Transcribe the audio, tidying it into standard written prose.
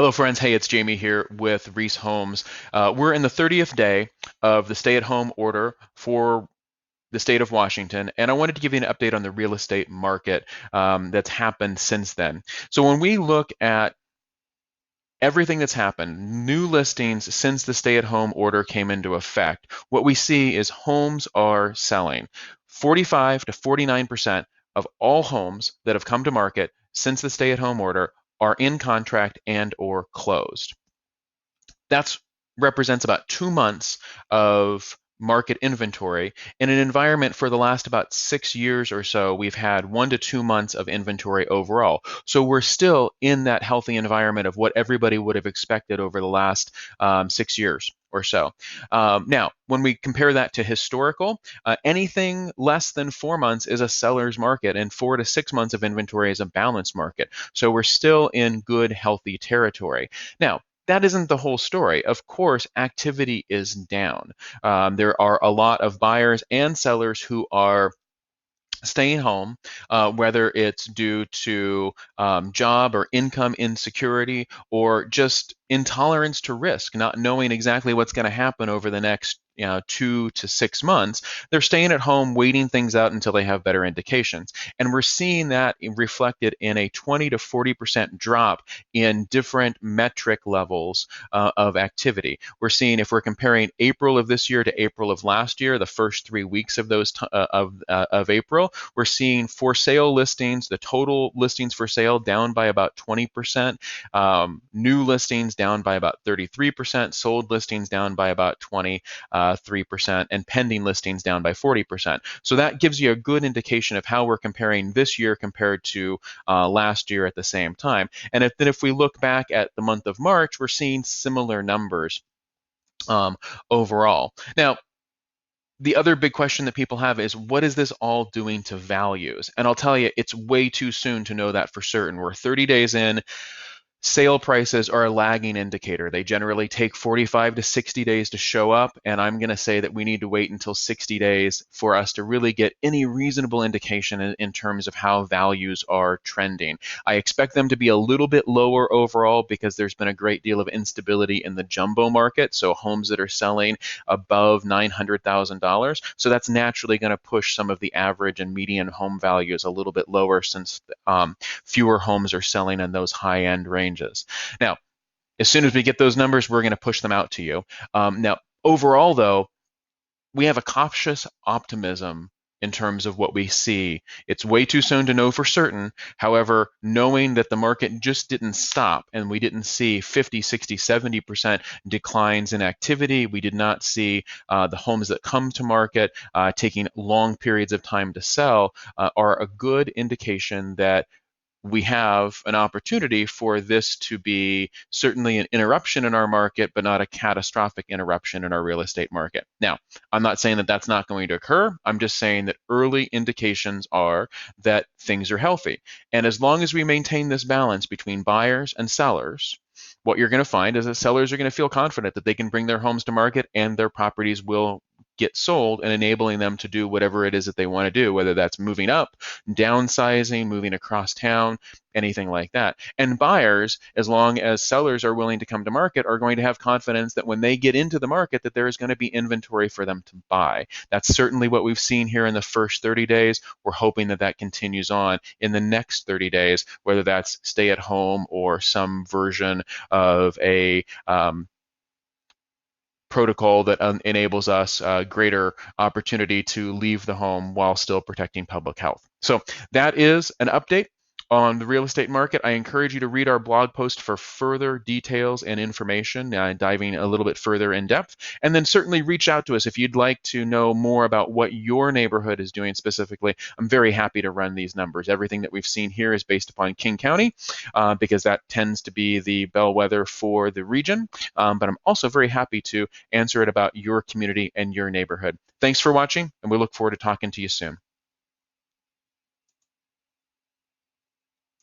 Hello, friends. Hey, it's Jamie here with Reese Homes. We're in the 30th day of the stay-at-home order for the state of Washington, and I wanted to give you an update on the real estate market that's happened since then. So when we look at everything that's happened, new listings since the stay-at-home order came into effect, what we see is homes are selling. 45 to 49% of all homes that have come to market since the stay-at-home order are in contract and or closed. That represents about 2 months of market inventory. In an environment for the last about 6 years or so, we've had 1 to 2 months of inventory overall. So we're still in that healthy environment of what everybody would have expected over the last 6 years or so. Now, when we compare that to historical, anything less than 4 months is a seller's market, and 4 to 6 months of inventory is a balanced market. So we're still in good, healthy territory. Now, that isn't the whole story. Of course, activity is down. There are a lot of buyers and sellers who are staying home, whether it's due to job or income insecurity or just intolerance to risk, not knowing exactly what's going to happen over the next 2 to 6 months. They're staying at home, waiting things out until they have better indications. And we're seeing that reflected in a 20 to 40% drop in different metric levels of activity. We're seeing, if we're comparing April of this year to April of last year, the first 3 weeks of of April, we're seeing for sale listings, the total listings for sale down by about 20%, new listings down by about 33%, sold listings down by about 23%, and pending listings down by 40%. So that gives you a good indication of how we're comparing this year compared to last year at the same time. And if we look back at the month of March, we're seeing similar numbers overall. Now, the other big question that people have is, what is this all doing to values? And I'll tell you, it's way too soon to know that for certain. We're 30 days in. Sale prices are a lagging indicator. They generally take 45 to 60 days to show up, and I'm going to say that we need to wait until 60 days for us to really get any reasonable indication in terms of how values are trending. I expect them to be a little bit lower overall because there's been a great deal of instability in the jumbo market, so homes that are selling above $900,000. So that's naturally going to push some of the average and median home values a little bit lower, since fewer homes are selling in those high-end ranges. Now, as soon as we get those numbers, we're going to push them out to you. Now, overall, though, we have a cautious optimism in terms of what we see. It's way too soon to know for certain. However, knowing that the market just didn't stop and we didn't see 50, 60, 70% declines in activity, we did not see the homes that come to market taking long periods of time to sell, are a good indication that we have an opportunity for this to be certainly an interruption in our market, but not a catastrophic interruption in our real estate market. Now, I'm not saying that that's not going to occur. I'm just saying that early indications are that things are healthy. And as long as we maintain this balance between buyers and sellers, what you're going to find is that sellers are going to feel confident that they can bring their homes to market and their properties will get sold, and enabling them to do whatever it is that they want to do, whether that's moving up, downsizing, moving across town, anything like that. And buyers, as long as sellers are willing to come to market, are going to have confidence that when they get into the market, that there is going to be inventory for them to buy. That's certainly what we've seen here in the first 30 days. We're hoping that that continues on in the next 30 days, whether that's stay at home or some version of a protocol that enables us greater opportunity to leave the home while still protecting public health. So that is an update on the real estate market. I encourage you to read our blog post for further details and information, diving a little bit further in depth. And then certainly reach out to us if you'd like to know more about what your neighborhood is doing specifically. I'm very happy to run these numbers. Everything that we've seen here is based upon King County because that tends to be the bellwether for the region. But I'm also very happy to answer it about your community and your neighborhood. Thanks for watching, and we look forward to talking to you soon.